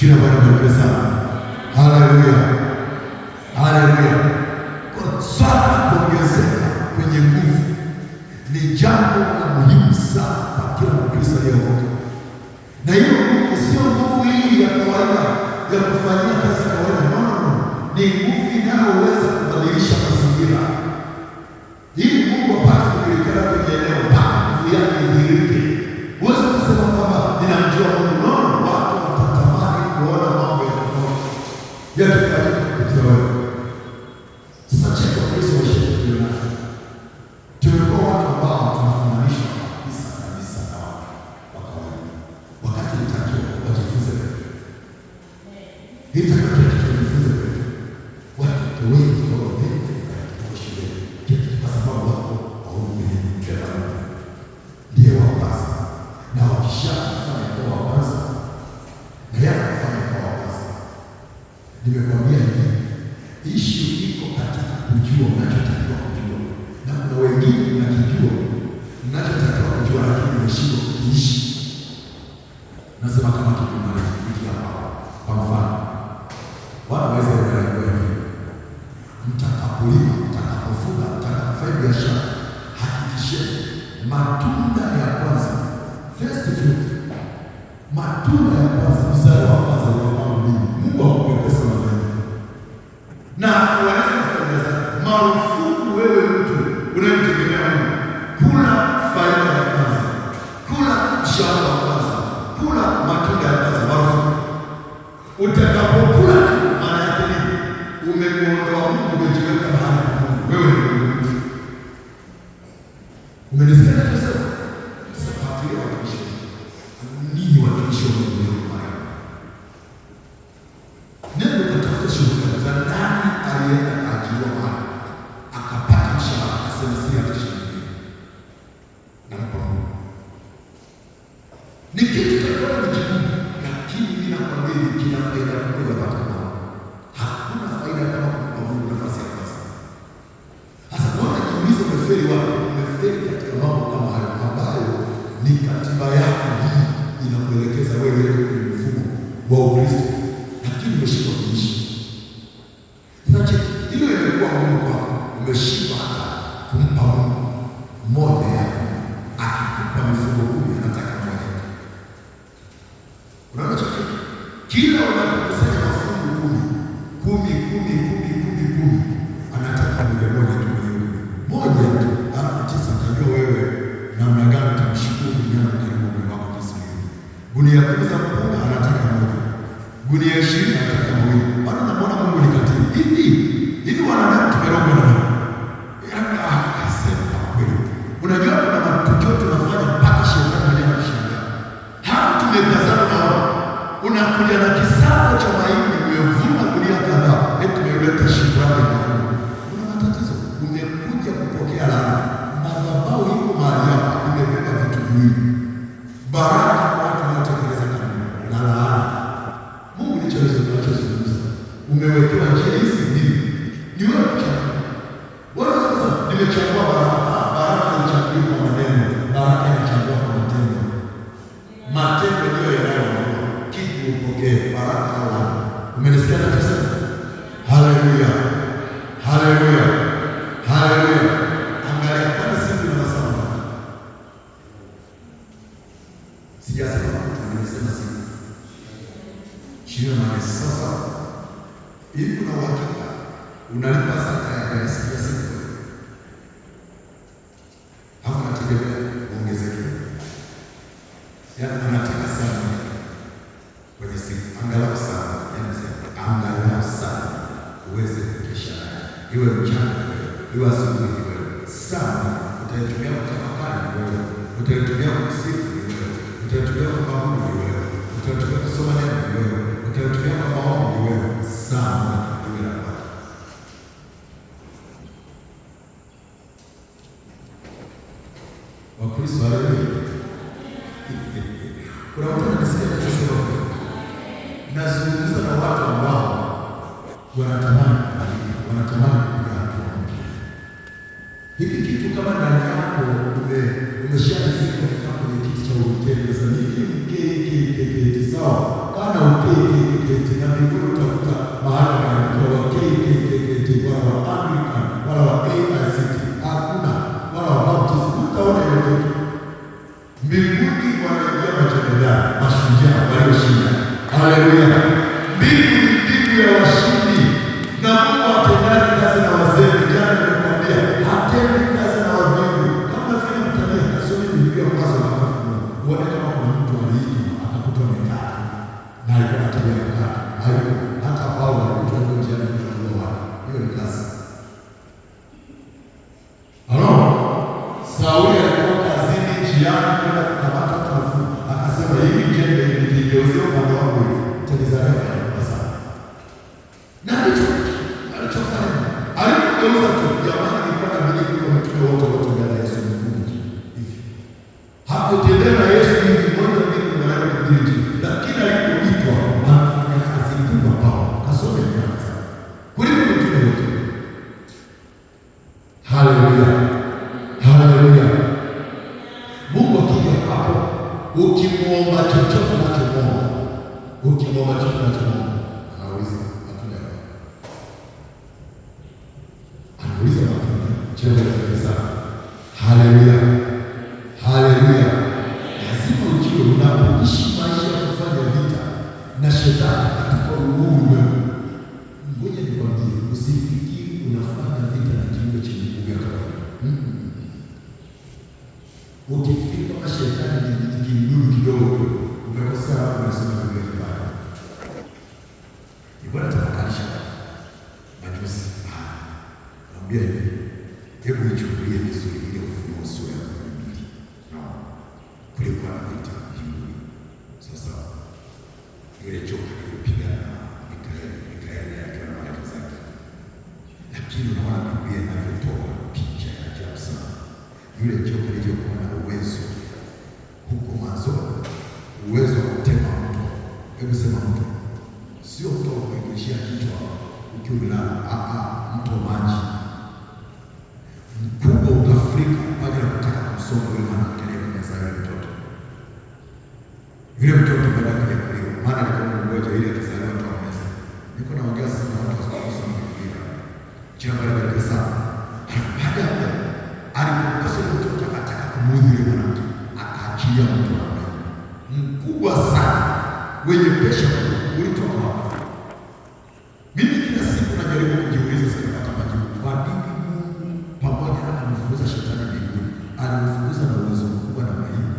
Jina Bwana barikiwe sana. Haleluya. Haleluya. Kwa sana kuongezeka kwenye nguvu ni jambo la muhimu sana kwa kila Mkristo aliyeokoka. Na hiyo nguvu sio nguvu hii ya kawaida ya kufanyia kazi kawaida. No. Ni nguvu inayoweza kubadilisha mazingira. Hii Mungu apate kujulikana kwenye eneo mpaka nguvu yake idhihirike. Huwezi kusema kwamba ninamjua Mungu. No, watu watatamani kuona mambo ya tofauti yakifanyika kupitia wewe. Sasa cheki Wakristo washiriki. Tumekuwa watu ambao tunafananishwa kabisa na watu wa kawaida. Wakati nitakiwa wajifunze wewe. Nitakiwa tujifunze wewe. Watu wengi waweze kwa shule. Kwa sababu wako hawaumini kila mtu. Ndiye wa kwanza. Na wakishafanya kwa wa kwanza, na yeye kufanya kwa wa kwanza. Nimekwambia hivi, issue iko katika kujua unachotakiwa kujua. Na kuna wengine mnakijua mnachotakiwa kujua, lakini mmeshindwa kuishi. Nasema kama tukimaliza wiki hapa, kwa mfano, wanaweza kuelewa hivi. Mtakapolima, mtakapofuga, mtakapofanya biashara, hakikisheni matunda ya kwanza, first fruit, matunda ya kwanza, mzao wa kwanza wa Mungu. Mungu akupe pesa na wewe. Na wanaweza kufanya marufuku wewe mtu unayemtegemea Mungu kula faida ya kwanza, kula mshahara wa kwanza, kula matunda ya kwanza, marufuku. Utakapokula maana yake nini? Umemuondoa Mungu, umejiweka mahali pa Mungu. Wewe ni Mungu. Umenisikia nasema? Safari ya watumishi. Nini watumishi wa Mungu leo mara? Nenda kutafuta shuhuda za nani alienda ajira mahali akapata mshahara akasema si atashinda. Na Mungu. Ni kitu cha kawaida kigumu, lakini mimi nakwambia kina faida kubwa kwa watu. Hakuna faida kama kumpa Mungu nafasi ya kwanza. Sasa mbona jiulize umefeli wapi? Umefeli katika mambo kama hayo ambayo ni katiba yako hii inakuelekeza wewe kwenye mfumo wa Ukristo, lakini umeshindwa kuishi. Sasa hilo imekuwa ngumu kwako, umeshindwa hata kumpa Mungu moja yako. Akikupa mifugo 10 anataka moja. Unaona chochote? Kila unapokusanya mafungu 10 anataka moja tu moja tu, alafu 9 utajua wewe namna gani utamshukuru mnyama karibu Mungu wako Kristo. Gunia 10 za mpunga anataka moja, gunia 20 anataka moja. Bado naona Mungu ni katili hivi wanadamu tumerogwa na Mungu. Sema kweli, unajua kuna matukio tunafanya mpaka shetani mwenyewe anashangaa. Hapa tumekazana na wao, unakuja na kisako cha mahindi umevuna gunia kadhaa, eti umeleta shukrani kwa Mungu. Una matatizo, umekuja kupokea laana. Madhabahu iko mahali hapa, imebeba vitu viwili: baraka kwa watu wanaotekeleza kanuni na laana. Mungu ni chanzo tunachozungumza. Umewekewa njia hizi mbili, ni wewe kuchagua. Bwana sasa nimechagua baraka. Baraka inachagua kwa maneno, baraka inachagua kwa matendo. Matendo ndio yanayoamua kitu upokee, baraka au laana. Umenisikia nasema? Haleluya. Haleluya. Haleluya. Angalia kwa siku na masaa. Sijasema mtu, nimesema siku. Shio na sasa. Hivi kuna uhakika unalipa zaka ya siku? Hapo nategemea ongezeke. Yaani anataka sana kwenye siku, angalau sana, angalau sana uweze kukesha, iwe mchana, iwe asubuhi, sana utaitumia kutafakari wewe, utaitumia kusifu wewe, utaitumia kuabudu wewe, utaitumia kusoma neno wewe, utaitumia kwa maombi wewe, sana iwe na watu. Wakristo haleluya. Kuna mtu anasikia kusema, nazungumza na watu ambao wanatamani kupiga hatua. Hiki kitu kama ndani yako umesharizika kwenye kiti cha ukeni, sasa hiki sawa. hawana KKKT, na mbinguni utakuta mahali wanaitwa wa KKKT, wala wa Anglican, wala wa AICT, hakuna, wala wa Baptist, utaona hiyo kitu. Mbinguni wanaingia majemadari, mashujaa walioshinda. Haleluya! Mbingu ni mbingu ya washindi, na Mungu hatendaji kazi na wazee. Jana nimekuambia hatendi kazi na wavivu. Kama vile mtania kasome Biblia kwanza na kufunua, uone kama kuna mtu aliitwa akakuta mekata na alikuwa anatembea mkata, hayo hata Paulo alikuwa njiani kufunua watu. Hiyo ni kazi. Halo, Sauli alikuwa kazini njiani kwenda kukamata watu, akasema hivi jembe nikigeuzia upande wangu Tezareka sana. Na ndicho alichofanya. Alipogeuza tu jamani, alikuwa na miliki kwa mtume wote ndani ya Yesu Mungu. Hivi hakutembea na Yesu hivi moja mbili mara mbili, lakini alipoitwa anafanya kazi kubwa Paulo. Kasome kwanza. Kuliko mtume wote. Haleluya. Haleluya. Mungu akija hapo, ukimuomba chochote unachomwomba, ukimwomba chochote unachomwomba, anauliza matunda yako. Anauliza matunda chembe sana. Haleluya. Haleluya. Lazima ujue unapoishi maisha ya kufanya vita na shetani katika ulimwengu. Ngoja nikwambie, usifikiri unafanya vita na kiumbe chenye nguvu ya kawaida. Ukifikiri kama shetani ni kidudu kidogo, umekosea hapo, unasema Biblia vibaya. Ibwana tafakarisha majuzi. Naambia hivi, hebu ichukulie vizuri ile Ufunuo sura ya 12. Kulikuwa na vita mbinguni. Sasa yule joka alipigana na Mikaeli akiwa na malaika zake. Lakini unaona Biblia inavyotoa picha ya ajabu sana. Yule joka alivyokuwa na uwezo huko mwanzo, uwezo wa kutema mto. Hebu sema mto. Sio mto wa kuingishia kichwa ukiwa umelala, mto maji. Mkubwa ukafurika kwa ajili ya kutaka kumsonga yule mwanamke aliyemzaa yule mtoto. Yule mtoto baada ya kuliwa, maana alikuwa mgonjwa ile akizaliwa tu ameza. Niko naongea sasa na watu wasoma Biblia. Jambo la baraka sana. Baada ya alipokosa mtoto akataka kumuudhi yule mwanamke, akaachilia mtoto wake. Mkubwa sana wenye pesha ulitoka wapi? Mimi kila siku najaribu kujiuliza sikapata majibu. Kwa nini Mungu pamoja na kumfukuza shetani mbinguni alimfukuza na uwezo mkubwa na mahiri?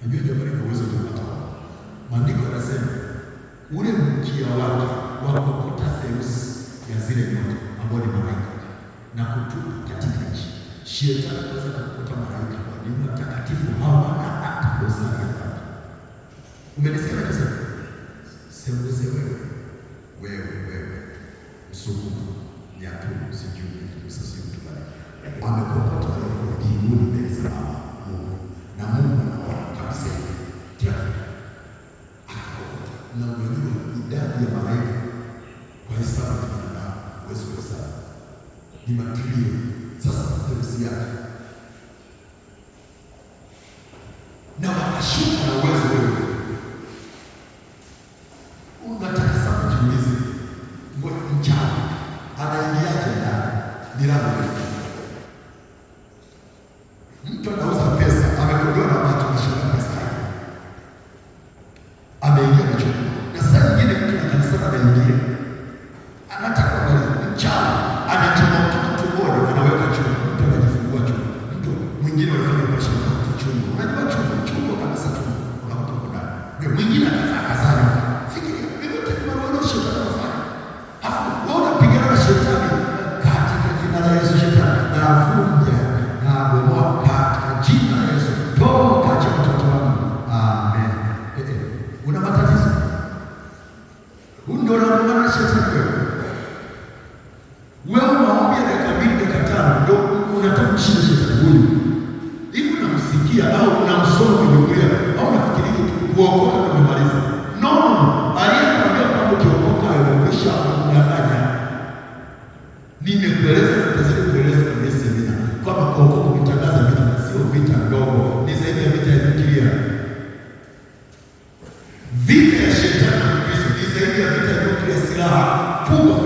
Najua jamani na uwezo tunapata. Maandiko yanasema ule mkia wake wakokota theluthi ya zile nyota ambao ni malaika na kutupa katika nchi. Shetani anaweza kukuta malaika ni mtakatifu, hawana hata kosa la dhambi. Umenisikia kabisa? Sembuse wewe msukumo nyatu sijui sisi mtu bali amekopata roho mbinguni mbele za Mungu, na Mungu anaona kabisa kila akakopata. Na unajua idadi ya malaika kwa hesabu ya binadamu huwezi kuhesabu, ni matrilioni. Sasa theluthi yake na wakashuka na uwezo wewe. Unataka sana jiulize, mchawi anaingiaje ndani? Ni lango letu. Mtu anauza pesa, amekodoa na macho kashika pesa. Ameingia na chukua. Na saa nyingine mtu na kanisa anaingia. Anataka kuangalia mchawi anachoma mtoto tumboni, anaweka chumba, mtu anajifungua chumba. Mtu mwingine anafanya maisha ya chumba. Unajua chumba kabisa chumba. Unakuta ndani. Ndio mwingine akazana. Fikiria, wewe utakuwa shetani anafanya. Hapo wewe unapigana na shetani katika jina la Yesu. Shetani na vunja na bomoa katika jina la Yesu. Toka katika mtoto wangu. Amen. Una matatizo? Ndio unaona shetani wewe. Wewe maombi ya dakika 2 dakika 5 ndio unataka kushinda shetani huyu. Hivi unamsikia au unamsoma kwenye Biblia au unafikiri kuokoka na kumaliza? No. Aliyekwambia kwamba ukiokoka umekwisha kudanganya. Nimekueleza na tazidi kueleza kwenye semina kwamba kuokoka kutangaza vitu na sio vita ndogo, ni zaidi ya vita ya nyuklia. Vita ya silaha kubwa